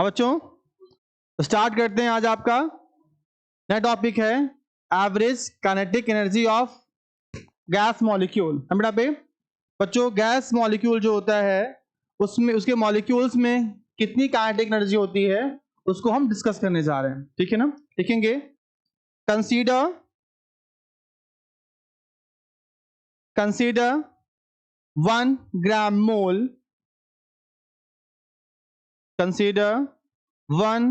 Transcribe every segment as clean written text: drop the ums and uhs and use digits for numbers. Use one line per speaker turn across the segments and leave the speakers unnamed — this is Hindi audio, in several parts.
अब बच्चों स्टार्ट करते हैं। आज आपका नया टॉपिक है average kinetic energy of gas molecule. बेटा पे बच्चों गैस मॉलिक्यूल जो होता है उसमें उसके मॉलिक्यूल्स में कितनी काइनेटिक एनर्जी होती है उसको हम डिस्कस करने जा रहे हैं। ठीक है ना, लिखेंगे consider 1 gram mole, consider 1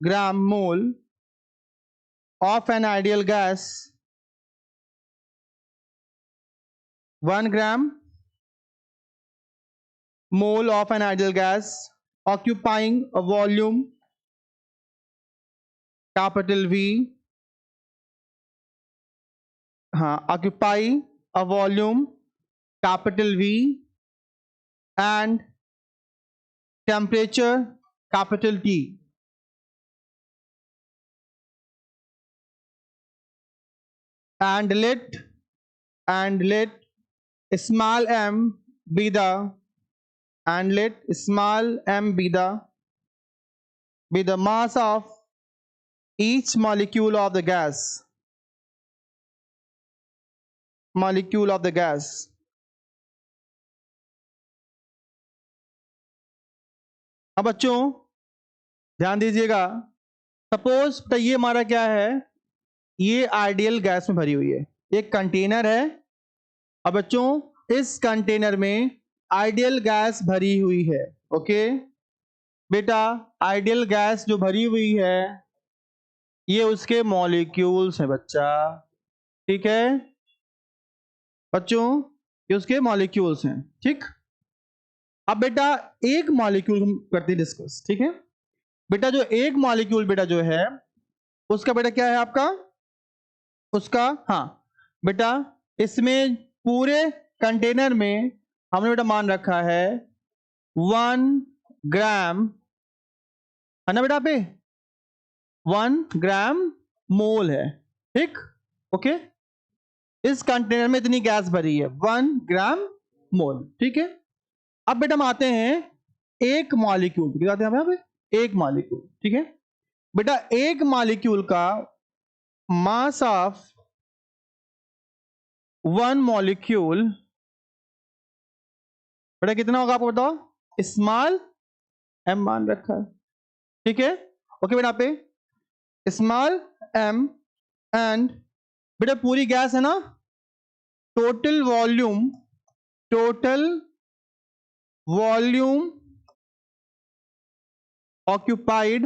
gram mole of an ideal gas, 1 gram mole of an ideal gas occupying a volume capital V, occupy a volume capital V and temperature capital T. And let small m be the mass of each molecule of the gas. अब बच्चों ध्यान दीजिएगा, सपोज तो ये हमारा क्या है, ये आइडियल गैस में भरी हुई है, एक कंटेनर है। अब बच्चों इस कंटेनर में आइडियल गैस भरी हुई है। ओके बेटा, आइडियल गैस जो भरी हुई है ये उसके मॉलिक्यूल्स हैं बच्चा। ठीक है बच्चों, ये उसके मॉलिक्यूल्स हैं। ठीक, अब बेटा एक मॉलिक्यूल हम करते हैं डिस्कस। ठीक है बेटा, जो एक मॉलिक्यूल बेटा जो है उसका बेटा क्या है आपका, उसका बेटा इसमें पूरे कंटेनर में हमने बेटा मान रखा है 1 ग्राम, है ना बेटा पे 1 ग्राम मोल है। ठीक, ओके, इस कंटेनर में इतनी गैस भरी है 1 ग्राम मोल। ठीक है, अब बेटा हम आते हैं एक मॉलिक्यूल, दिखाते हैं यहाँ पे एक मॉलिक्यूल। ठीक है बेटा, एक मॉलिक्यूल का मास ऑफ 1 मॉलिक्यूल बेटा कितना होगा आपको बताओ, स्मॉल m मान रखा है। ठीक है ओके बेटा, पे स्मॉल m एंड बेटा पूरी गैस है ना, total volume occupied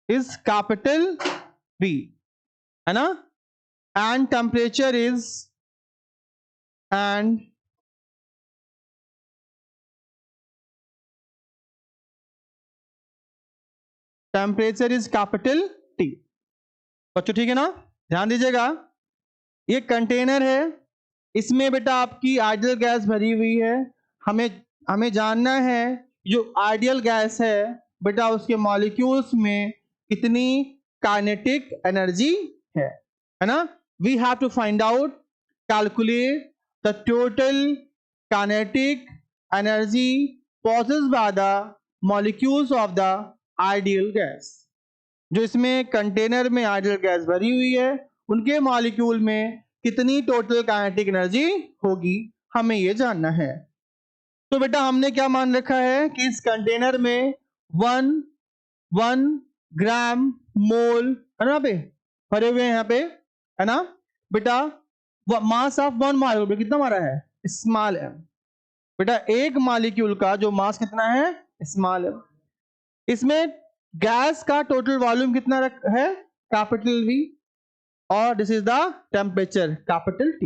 is capital V, है ना, and temperature is capital T। बच्चों ठीक है ना, ध्यान दीजिएगा, ये कंटेनर है, इसमें बेटा आपकी आइडियल गैस भरी हुई है। हमें जानना है जो आइडियल गैस है बेटा उसके मॉलिक्यूल्स में कितनी काइनेटिक एनर्जी है ना। We have to find out, calculate the total kinetic energy possessed by the molecules of the ideal gas. जो इसमें कंटेनर में आइडियल गैस भरी हुई है उनके मॉलिक्यूल में कितनी टोटल काइनेटिक एनर्जी होगी, हमें यह जानना है। तो बेटा हमने क्या मान रखा है कि इस कंटेनर में 1 ग्राम मोल है ना पे भरे हुए हैं यहाँ पे, है ना बेटा। मास ऑफ 1 मॉलिक्यूल कितना मारा है, स्मॉल m। बेटा एक मॉलिक्यूल का जो मास कितना है, स्मॉल m। इसमें गैस का टोटल वॉल्यूम कितना है, कैपिटल V, और this is the temperature capital T।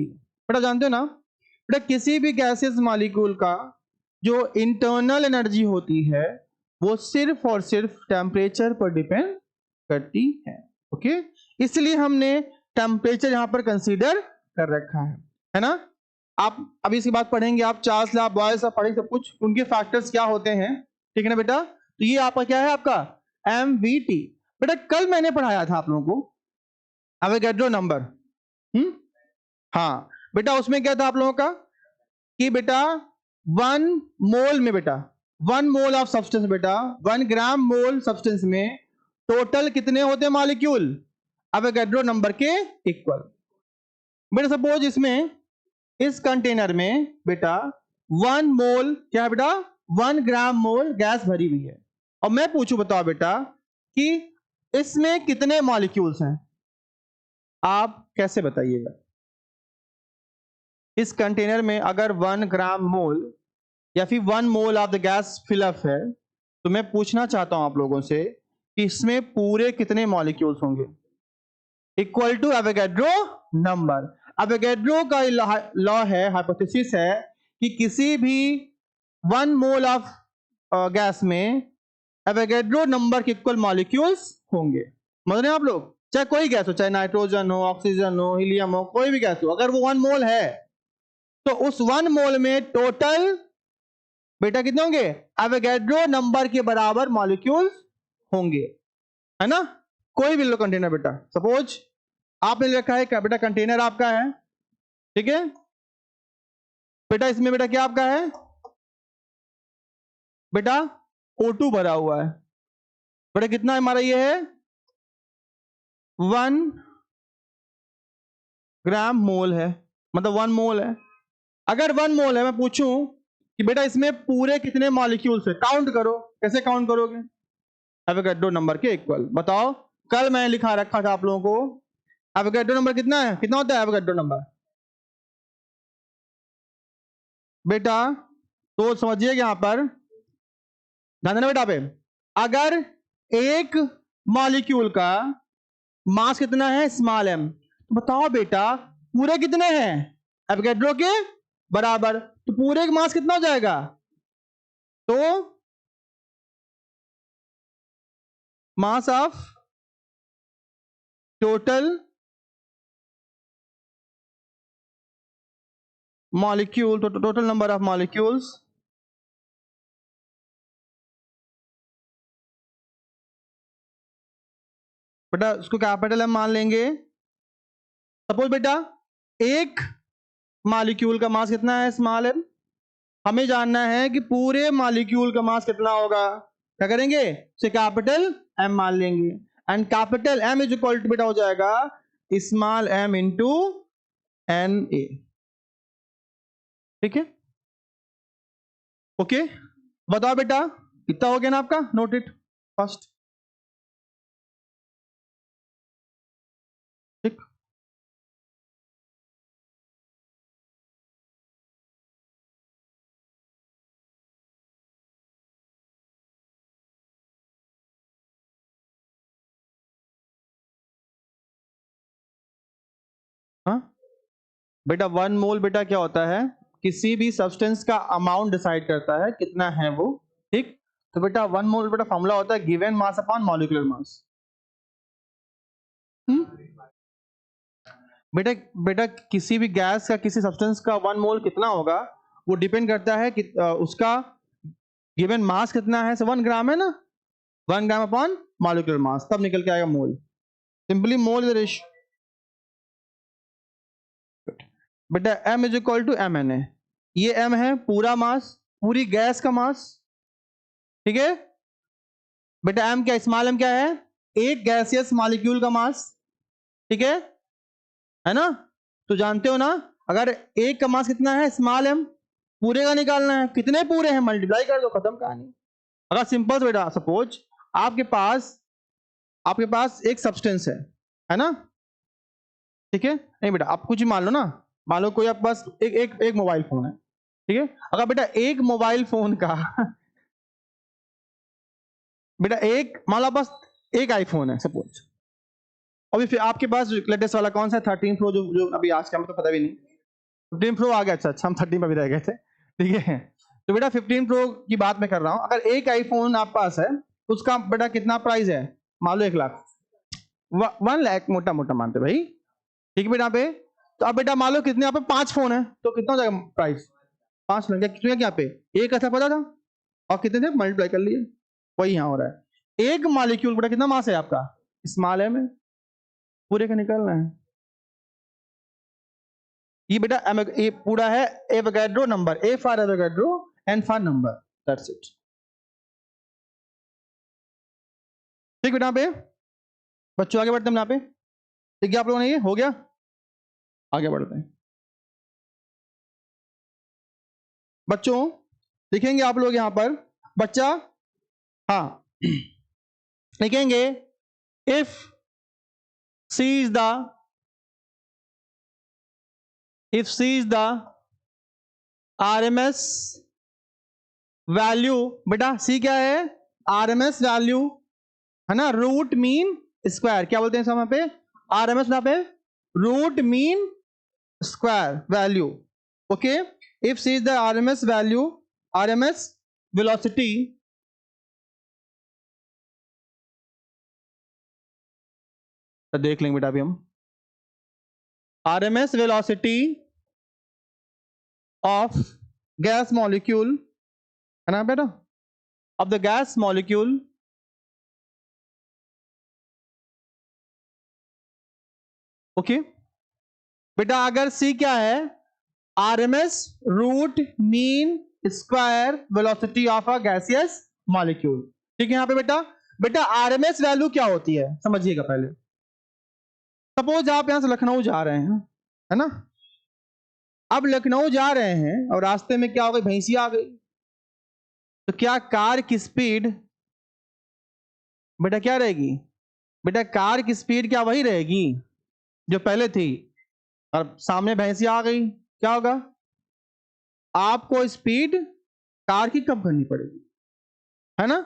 बेटा जानते हो ना बेटा, किसी भी गैसेस मॉलिक्यूल का जो इंटरनल एनर्जी होती है वो सिर्फ और सिर्फ टेम्परेचर पर डिपेंड करती है। ओके, इसलिए हमने टेम्परेचर यहां पर कंसीडर कर रखा है ना। आप अभी इसकी बात पढ़ेंगे, आप चार्ल्स लॉ, बॉयल्स आप पढ़ेंगे सब कुछ, उनके फैक्टर्स क्या होते हैं। ठीक है ना बेटा, तो ये आपका क्या है, आपका MVT। बेटा कल मैंने पढ़ाया था आप लोगों को अवोगाड्रो नंबर। हाँ बेटा, उसमें क्या था आप लोगों का कि बेटा 1 मोल में बेटा 1 मोल ऑफ सब्सटेंस बेटा, 1 ग्राम मोल सब्सटेंस में टोटल कितने होते हैं मॉलिक्यूल? एवोगैड्रो नंबर के इक्वल। बेटा सपोज इसमें, इस कंटेनर में बेटा 1 मोल क्या है बेटा, 1 ग्राम मोल गैस भरी हुई है, और मैं पूछूं बताओ बेटा कि इसमें कितने मॉलिक्यूल्स हैं? आप कैसे बताइएगा? इस कंटेनर में अगर 1 ग्राम मोल या फिर 1 mole of the gas fill up है, तो मैं पूछना चाहता हूं आप लोगों से कि इसमें पूरे कितने मॉलिक्यूल्स होंगे? Equal to Avogadro number. Avogadro का लॉ है, हाइपोथेसिस है कि किसी भी 1 मोल ऑफ गैस में एवोगैड्रो नंबर के इक्वल मॉलिक्यूल्स होंगे। समझ रहे हैं आप लोग? चाहे कोई गैस हो, चाहे नाइट्रोजन हो, ऑक्सीजन हो, हीलियम हो, कोई भी गैस हो, अगर वो 1 मोल है तो उस 1 मोल में टोटल बेटा कितने होंगे? एवोगैड्रो नंबर के बराबर मॉलिक्यूल्स होंगे, है ना? कोई भी लो कंटेनर बेटा, सपोज आपने लिखा है क्या बेटा, कंटेनर आपका है, ठीक है बेटा, इसमें बेटा क्या आपका है बेटा, O2 भरा हुआ है बेटा, कितना हमारा ये है 1 ग्राम मोल है, मतलब 1 मोल है। अगर 1 मोल है, मैं पूछूं कि बेटा इसमें पूरे कितने मॉलिक्यूल्स है, काउंट करो। कैसे काउंट करोगे? एवोगैड्रो नंबर के इक्वल। बताओ, कल मैं लिखा रखा था आप लोगों को, एवोगैड्रो नंबर कितना है, कितना होता है एवोगैड्रो नंबर बेटा? तो समझिए यहां पर ध्यान देना बेटा पे, अगर एक मॉलिक्यूल का मास कितना है, स्मॉल m, तो बताओ बेटा पूरे कितने हैं एवोगैड्रो के बराबर, तो पूरे का मास कितना हो जाएगा? तो मास ऑफ टोटल मॉलिक्यूल, तो टोटल नंबर ऑफ मॉलिक्यूल्स बेटा, उसको कैपिटल M मान लेंगे। सपोज बेटा एक मॉलिक्यूल का मास कितना है, स्मॉल m, हमें जानना है कि पूरे मॉलिक्यूल का मास कितना होगा। क्या करेंगे, उसे कैपिटल M मान लेंगे, and capital M is equal to बेटा हो जाएगा स्मॉल m इंटू Na। ठीक है, ओके बताओ बेटा, कितना हो गया ना आपका, नोट इट फर्स्ट। ठीक, हाँ बेटा 1 मोल बेटा क्या होता है, किसी भी सब्सटेंस का अमाउंट डिसाइड करता है कितना है वो। ठीक, तो बेटा 1 मोल बेटा फॉर्मूला होता है given mass upon molecular mass. बेटा बेटा किसी भी गैस का, किसी सब्सटेंस का 1 मोल कितना होगा, वो डिपेंड करता है कि उसका गिवन मास कितना है। 1 ग्राम है ना, 1 ग्राम अपॉन मॉलिक्यूलर मास, तब निकल के आएगा mole. Simply mole is ratio बेटा, m is equal to mna। ये m है पूरा मास, पूरी गैस का मास। ठीक है बेटा, m क्या, स्मॉल m क्या है, एक गैसियस मॉलिक्यूल का मास। ठीक है ना? तो जानते हो ना, अगर एक का मास कितना है, स्मॉल m, पूरे का निकालना है, कितने पूरे हैं मल्टीप्लाई कर दो, खत्म कहानी। अगर सिंपल बेटा, सपोज आपके पास एक सब्सटेंस है ना? ठीक है, नहीं बेटा आप कुछ ही मान लो ना, मान लो कोई आपके पास एक मोबाइल फोन है। ठीक है, अगर बेटा एक मोबाइल फोन का बेटा एक मान लो बस एक आईफोन है सपोज, अभी फिर आपके पास लेटेस्ट वाला कौन सा है, 13 प्रो, जो अभी आज का, हमें तो पता भी नहीं। 15 प्रो आ गया, अच्छा हम 13 पे भी रह गए थे। ठीक है, तो बेटा 15 प्रो की बात मैं कर रहा हूं, अगर एक आईफोन आप पास है, उसका बेटा कितना प्राइस है, मान लो 1 लाख, 1 लाख मोटा मोटा मानते भाई। ठीक है बेटा पे, तो अब बेटा मान लो कितने यहाँ पे 5 फोन है, तो कितना हो जाएगा प्राइस, 5 लाख। कितने क्या पे, एक ऐसा पता था, और कितने थे मल्टीप्लाई कर लिए, वही यहाँ हो रहा है। एक मॉलिक्यूल बेटा कितना मास है आपका, स्मॉल है में, पूरे का निकालना है। ये बेटा ये पूरा है Avogadro number, A for Avogadro, N for number, that's it. ठीक बेटा, यहाँ पे बच्चों आगे बढ़ते हैं यहाँ पे। ठीक है आप लोगों ने, ये हो गया, आगे बढ़ते हैं बच्चों। लिखेंगे आप लोग यहाँ पर बच्चा, हाँ लिखेंगे if C is the RMS value, बेटा सी क्या है, RMS वैल्यू है ना, रूट मीन स्क्वायर, क्या बोलते हैं यहाँ पे, RMS यहाँ पे root mean square value. Okay, if C is the RMS value, RMS velocity, देख लेंगे बेटा अभी हम, RMS velocity of gas molecule है ना बेटा, of the gas molecule okay बेटा, अगर सी क्या है, RMS root mean square velocity of a gaseous molecule. ठीक है यहाँ पे बेटा, बेटा RMS वैल्यू क्या होती है समझिएगा पहले। सपोज आप यहां से लखनऊ जा रहे हैं, है ना, अब लखनऊ जा रहे हैं और रास्ते में क्या हो गई, भैंसिया आ गई, तो क्या कार की स्पीड बेटा क्या रहेगी, बेटा कार की स्पीड क्या वही रहेगी जो पहले थी, और सामने भैंसिया आ गई, क्या होगा, आपको स्पीड कार की कम करनी पड़ेगी, है ना।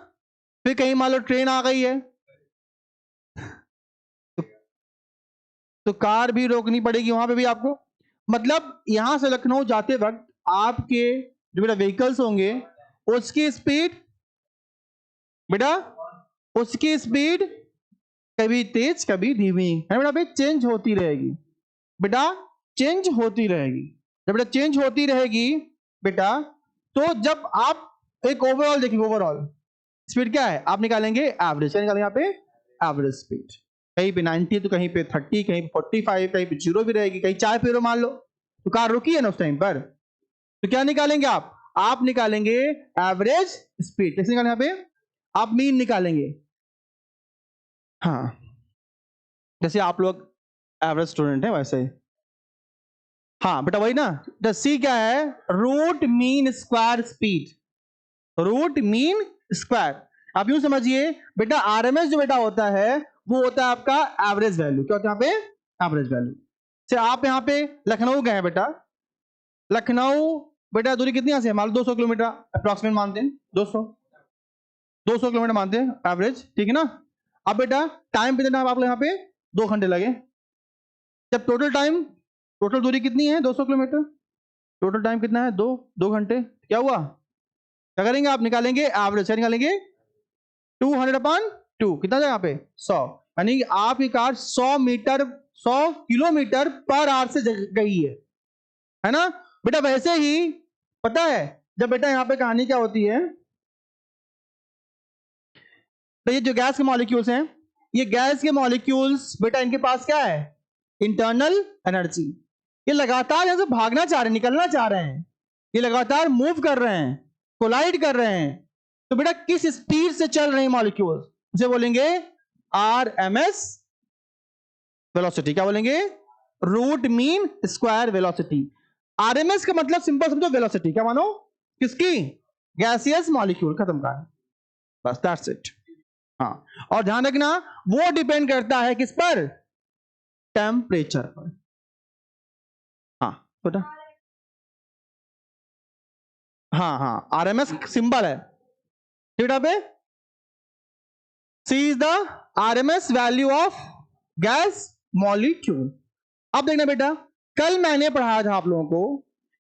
फिर कहीं मान लो ट्रेन आ गई है, तो कार भी रोकनी पड़ेगी वहां पे भी आपको। मतलब यहां से लखनऊ जाते वक्त आपके जो बेटा व्हीकल्स होंगे, उसकी स्पीड बेटा, उसकी स्पीड कभी तेज कभी धीमी है बेटा, भाई चेंज होती रहेगी बेटा, चेंज होती रहेगी। जब बेटा चेंज होती रहेगी बेटा, तो जब आप एक ओवरऑल देखेंगे, ओवरऑल स्पीड क्या है, आप निकालेंगे एवरेज, क्या निकालेंगे यहाँ पे, एवरेज स्पीड, कहीं पे 90 तो कहीं पे 30, कहीं पे 45, कहीं पे 0 भी रहेगी, कहीं चाय पी लो मान लो, तो कार रुकी है ना उस टाइम पर, तो क्या निकालेंगे आप निकालेंगे एवरेज स्पीड। कैसे निकालेंगे यहाँ पे, आप मीन निकालेंगे, हाँ जैसे आप लोग एवरेज स्टूडेंट है वैसे, हाँ बेटा वही ना, द सी क्या है, root mean square speed, root mean square. आप यूं समझिए बेटा, आरएमएस जो बेटा होता है वो होता है आपका एवरेज वैल्यू, क्या होता है यहाँ पे, एवरेज वैल्यू। से आप यहाँ पे लखनऊ गए हैं बेटा, लखनऊ बेटा दूरी कितनी यहां से, मान लो 200 किलोमीटर अप्रोक्सीमेट मानते हैं, 200 किलोमीटर मानते हैं एवरेज, ठीक है ना। अब बेटा टाइम कितना आप यहाँ पे 2 घंटे लगे, जब टोटल टाइम, टोटल दूरी कितनी है 200 किलोमीटर, टोटल टाइम कितना है 2 घंटे, क्या हुआ, क्या करेंगे आप निकालेंगे एवरेज, क्या निकालेंगे 200/2, कितना जाएगा यहाँ पे 100, यानी कि आपकी कार 100 किलोमीटर पर आवर से गई है ना बेटा। वैसे ही पता है जब बेटा यहाँ पे कहानी क्या होती है, तो ये जो गैस के मॉलिक्यूल्स हैं, ये गैस के मॉलिक्यूल्स बेटा इनके पास क्या है, इंटरनल एनर्जी, ये लगातार यहां से भागना चाह रहे हैं, निकलना चाह रहे हैं, ये लगातार मूव कर रहे हैं, कोलाइड कर रहे हैं, तो बेटा किस स्पीड से चल रहे हैं मॉलिक्यूल्स, उसे बोलेंगे RMS वेलोसिटी, क्या बोलेंगे, root mean square velocity. RMS का मतलब सिंपल समझो वेलोसिटी, क्या मानो, किसकी, गैसियस मॉलिक्यूल, खत्म का है बस, दैट्स इट। हाँ, और ध्यान रखना वो डिपेंड करता है किस पर, टेम्परेचर पर। हाँ बेटा, हाँ RMS सिंबल है बेटा पे, C is the RMS value of gas molecule. अब देखना बेटा, कल मैंने पढ़ाया था आप लोगों को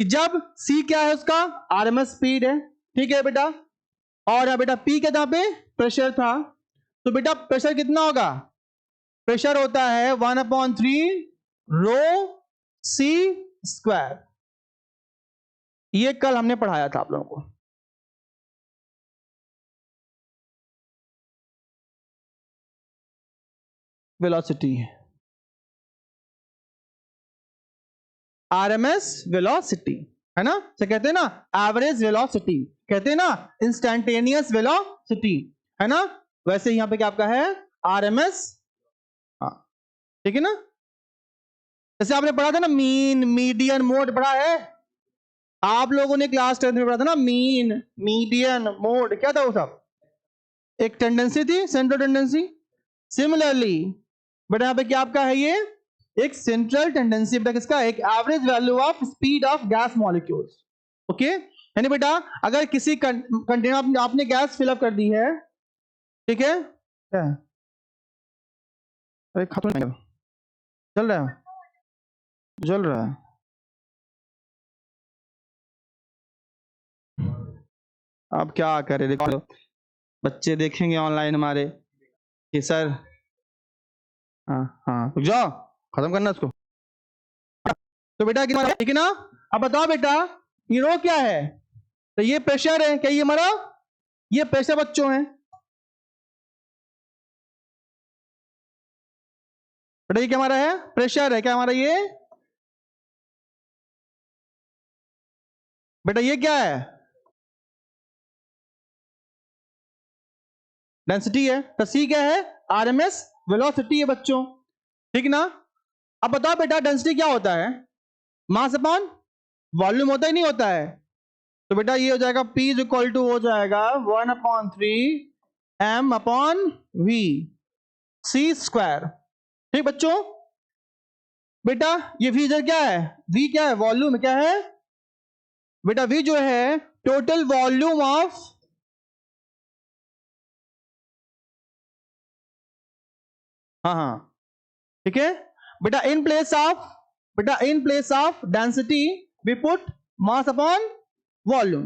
कि जब C क्या है उसका, RMS स्पीड है, ठीक है बेटा, और यहाँ बेटा P क्या था पे, प्रेशर था, तो बेटा प्रेशर कितना होगा, प्रेशर होता है 1/3 रो C स्क्वायर, ये कल हमने पढ़ाया था आप लोगों को। वेलोसिटी, RMS वेलोसिटी है ना, से कहते हैं ना एवरेज वेलोसिटी, कहते हैं ना इंस्टेंटेनियस वेलोसिटी, है ना। वैसे यहाँ पे क्या आपका है RMS। हाँ ठीक है ना। जैसे आपने पढ़ा था ना मीन मीडियन मोड पढ़ा है आप लोगों ने क्लास 10 में पढ़ा था ना, मीन मीडियन मोड क्या था वो सब, एक टेंडेंसी थी, सेंट्रल टेंडेंसी। सिमिलरली बेटा यहाँ पे क्या आपका है, ये एक सेंट्रल टेंडेंसी बेटा किसका, एक average value of speed of gas molecules. Okay यानी बेटा अगर किसी कंटेनर आपने गैस फिलअप कर दी है, ठीक है, क्या है? अरे खत्म नहीं चल रहा है, जल रहा है। अब क्या करे, देखो बच्चे देखेंगे ऑनलाइन हमारे कि सर, हाँ हाँ रुक जाओ, खत्म करना इसको। तो बेटा कितना, ठीक है ना। अब बताओ बेटा ये रो क्या है, तो ये प्रेशर है, क्या ये हमारा, ये प्रेशर बच्चों है बेटा, ये क्या हमारा है, प्रेशर है क्या हमारा ये बेटा, ये क्या है, डेंसिटी है। तो सी क्या है, RMS वेलोसिटी है बच्चों, ठीक ना। अब बताओ बेटा डेंसिटी क्या होता है, मास अपॉन वॉल्यूम होता ही नहीं होता है। तो बेटा ये हो जाएगा P इज इक्वल टू हो जाएगा 1/3 m/v c स्क्वायर, ठीक बच्चों। बेटा ये V इधर क्या है, V क्या है, वॉल्यूम क्या है बेटा, V जो है टोटल वॉल्यूम ऑफ, हाँ हाँ ठीक है बेटा, इन प्लेस ऑफ, बेटा in place of density we put mass upon volume.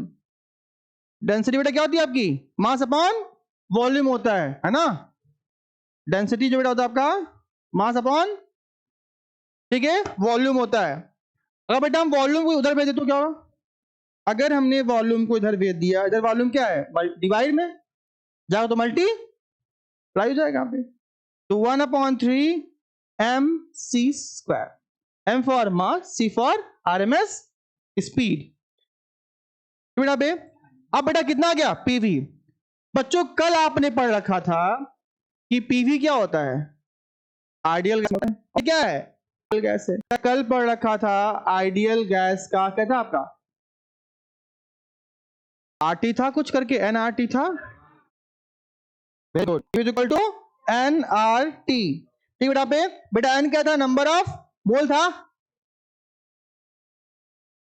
Density बेटा क्या होती है आपकी, मास अपॉन वॉल्यूम होता है ना। डेंसिटी जो बेटा होता है आपका मास अपॉन, ठीक है, वॉल्यूम होता है। अगर बेटा हम वॉल्यूम को उधर भेज दे तो क्या होगा, अगर हमने वॉल्यूम को इधर भेज दिया, इधर वॉल्यूम क्या है, डिवाइड में जाएगा तो मल्टीप्लाई हो जाएगा यहाँ पे। तो 1/3 mc square, m for mass, c for RMS speed बेटा बे। अब बेटा कितना आ गया PV। बच्चों कल आपने पढ़ रखा था कि PV क्या होता है, आइडियल गैस होता है, क्या है आइडियल गैस है। कल पढ़ रखा था आइडियल गैस का क्या था आपका, RT था कुछ करके, nRT था, very good, P is equal to nRT, ठीक बेटा पे। बेटा n क्या था, नंबर ऑफ मोल था।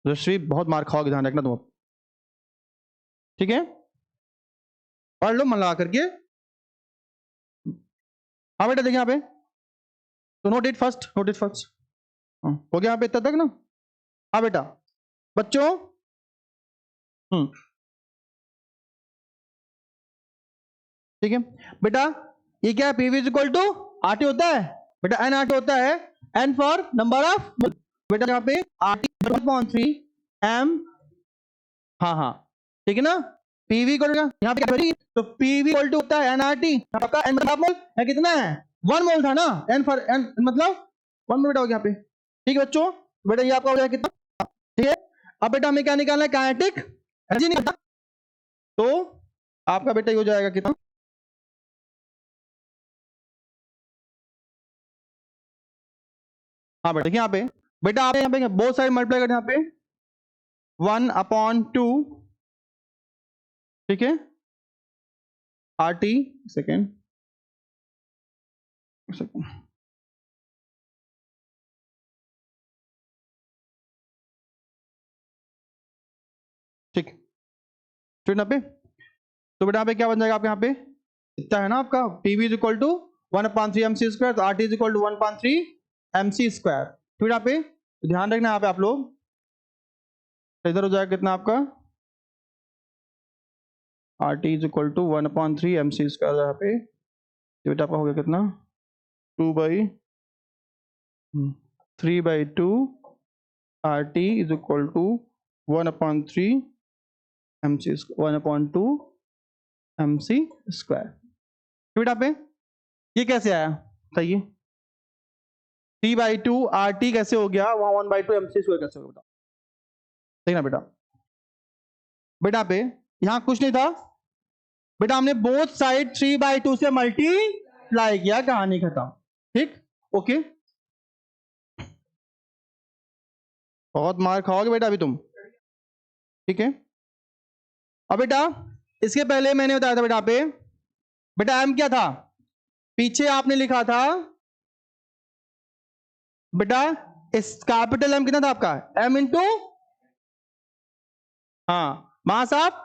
रश्मि बहुत मार खाओगे, ध्यान रखना तुम, ठीक है, पढ़ लो मन लगा करके। हाँ बेटा देखिए यहाँ पे, तो note it first, note it first, हो गया यहाँ पे इतना तक ना। हाँ बेटा बच्चों, ठीक है बेटा, ये क्या है, PV is equal to RT होता है बेटा, nRT होता है, n फॉर नंबर ऑफ बेटा, यहाँ पे RT 3 m, हाँ हाँ ठीक है ना। PV को यहाँ पे क्या, तो PV इक्वल टू होता है nRT, आपका n मतलब मोल है कितना है, 1 मोल था ना, n फॉर n मतलब 1 मोल बेटा हो गया यहाँ पे, ठीक है बच्चों। बेटा ये आपका हो जाएगा कितना, ठीक है। अब बेटा हमें क्या निकालना है, काइनेटिक एनर्जी निकालना, तो आपका बेटा ये हो जाएगा कितना, हाँ बेटा देखिए यहाँ पे, बेटा आप यहाँ पे बहुत सारे मल्टीप्लाई करते हैं यहाँ पे 1/2, ठीक है, RT, सेकेंड ठीक, तो यहाँ पे, तो बेटा यहाँ पे क्या बन जाएगा आपके यहाँ पे, इतना है ना आपका, PV is equal to 1/3 MC square, तो RT is equal to 1/3 MC square. तो यहाँ पे ध्यान रखना यहाँ पे आप लोग, इधर हो जाएगा कितना आपका, RT is equal to 1/3 MC square, यहाँ पे बेटा आपका हो गया कितना, 3/2 RT is equal to 1/3 MC 1/2 MC square. बेटा पे ये कैसे आया, सही है, 3/2 RT कैसे हो गया, वहां 1/2 MC स्क्वायर कैसे हो गया, देखना बेटा। बेटा पे यहाँ कुछ नहीं था, बेटा हमने बोथ साइड 3/2 से मल्टीप्लाई किया, कहानी खत्म। ठीक, ओके। बहुत मार खाओगे बेटा अभी तुम, ठीक है। अब बेटा इसके पहले मैंने बताया था बेटा पे, बेटा एम क्या था, पीछे आपने लिखा था बेटा इस कैपिटल एम कितना था आपका, एम इंटू, हाँ मास आप,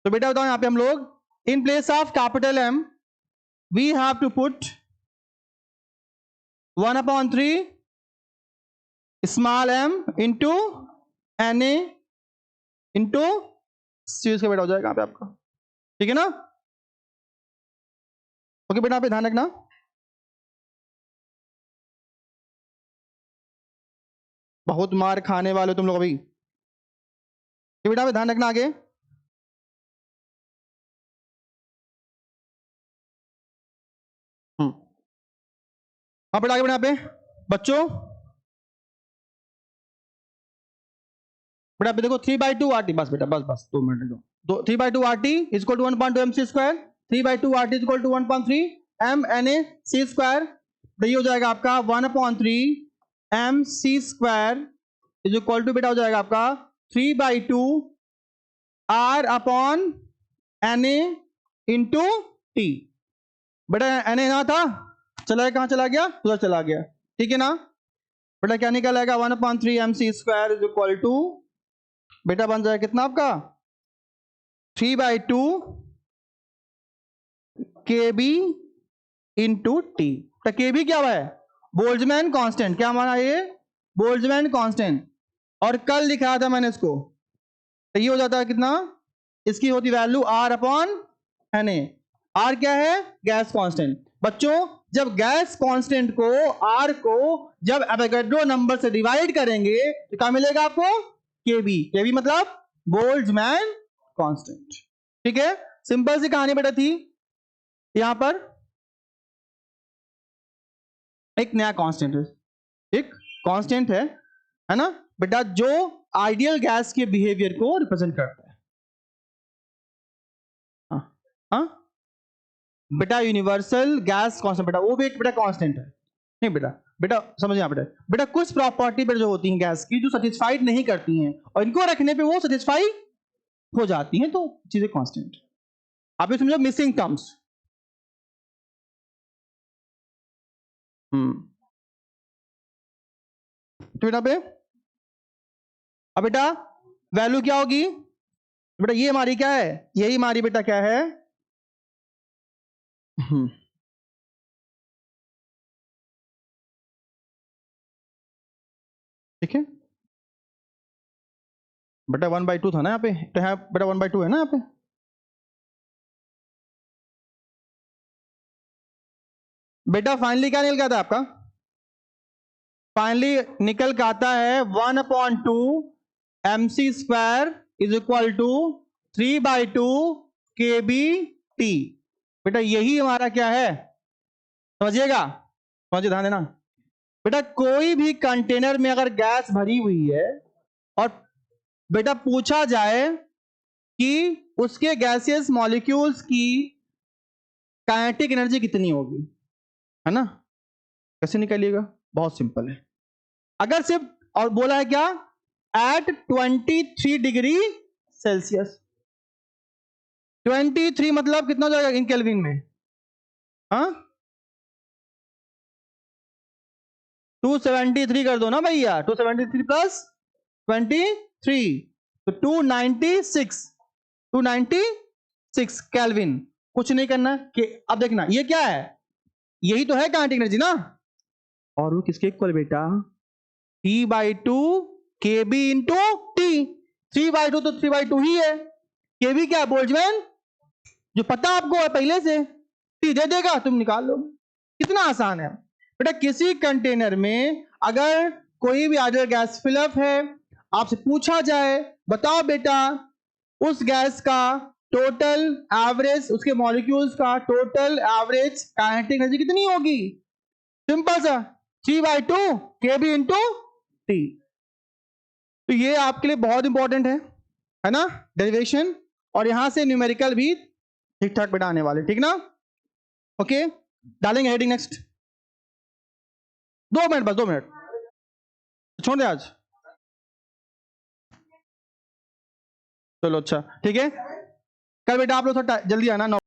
तो बेटा बताओ यहां पे हम लोग in place of capital M we have to put 1/3 small M into N A into series का बेटा हो जाएगा यहाँ पे आपका, ठीक है ना। ओके बेटा, आप ध्यान रखना। बहुत मार खाने वाले तुम लोग अभी, बेटा आप ध्यान रखना आगे। हाँ बेटा आगे बढ़े यहाँ पे बच्चों, बेटा देखो 3/2 RT, बस बेटा बस 2 मिनट दो, 3/2 RT is equal to 1.2 MC square, 3/2 RT is equal to 1.3 MNA C square, ये हो जाएगा आपका 1/3 MC square is equal to बेटा हो जाएगा आपका 3/2 R upon NA into T। बेटा NA यहाँ था, चला गया, कहाँ चला गया, उधर चला गया, ठीक है ना। बेटा क्या निकल आएगा 1/3 MC square is equal to बेटा बन जाएगा कितना आपका 3/2 KB इंटू टी। KB क्या हुआ है, बोल्ट्जमैन कांस्टेंट, क्या हमारा ये बोल्ट्जमैन कांस्टेंट, और कल लिखाया था मैंने इसको, तो ये हो जाता है कितना, इसकी होती value R upon NA। R क्या है, गैस कांस्टेंट। बच्चों जब गैस कांस्टेंट को R को जब एवोगाड्रो नंबर से डिवाइड करेंगे तो क्या मिलेगा आपको, KB। KB मतलब बोल्ट्जमैन कांस्टेंट, ठीक है। सिंपल सी कहानी बेटा थी। यहां पर एक नया कांस्टेंट है, एक कांस्टेंट है ना बेटा, जो आइडियल गैस के बिहेवियर को रिप्रेजेंट करता है। हाँ बेटा यूनिवर्सल गैस कांस्टेंट बेटा, वो भी एक बेटा कांस्टेंट है। नहीं बेटा, बेटा समझिए यहाँ बेटा, बेटा कुछ प्रॉपर्टी बेटा जो होती हैं गैस की जो सेटिस्फाइड नहीं करती हैं और इनको रखने पे वो सेटिस्फाई हो जाती हैं, तो चीजें कांस्टेंट। आप ये समझो मिसिंग टर्म्स। तो बेटा पे अब बेटा वैल्यू क्या होगी, बेटा ये हमारी क्या है, यही हमारी बेटा क्या है, ठीक है बेटा 1/2 था ना यहाँ पे, तो है बेटा 1/2 है ना यहाँ पे। बेटा फाइनली क्या निकल के आता है आपका, फाइनली निकल के आता है 1/2 MC square is equal to 3/2 KB T। बेटा यही हमारा क्या है, समझिएगा, समझिए ध्यान देना। बेटा कोई भी कंटेनर में अगर गैस भरी हुई है और बेटा पूछा जाए कि उसके गैसियस मॉलिक्यूल्स की काइनेटिक एनर्जी कितनी होगी, है ना, कैसे निकालिएगा, बहुत सिंपल है। अगर सिर्फ और बोला है क्या, एट 23 डिग्री सेल्सियस, 23 मतलब कितना हो जाएगा इन केल्विन में, हाँ 273 कर दो ना भैया, 273 प्लस 23 तो 296 केल्विन। कुछ नहीं करना कि अब देखना ये क्या है, यही तो है काइनेटिक एनर्जी ना, और वो किसके इक्वल बेटा, T/2 KB इंटू टी। 3/2 तो 3/2 ही है, KB क्या है, बोल्ट्जमैन, जो पता आपको है पहले से, T दे देगा तुम निकाल लो, कितना आसान है बेटा। किसी कंटेनर में अगर कोई भी आइडियल गैस फिलअप है, आपसे पूछा जाए बताओ बेटा उस गैस का टोटल एवरेज, उसके मॉलिक्यूल्स का टोटल एवरेज काइनेटिक एनर्जी कितनी होगी? सिंपल सा C/2 KB इंटू T। तो ये आपके लिए बहुत इंपॉर्टेंट है ना डेरिवेशन, और यहां से न्यूमेरिकल भी ठीक ठाक बेटा आने वाले, ठीक ना? ओके, डालेंगे हेडिंग नेक्स्ट। 2 मिनट बस, 2 मिनट छोड़ दे आज। चलो अच्छा ठीक है, कल बेटा आप लोग थोड़ा जल्दी आना।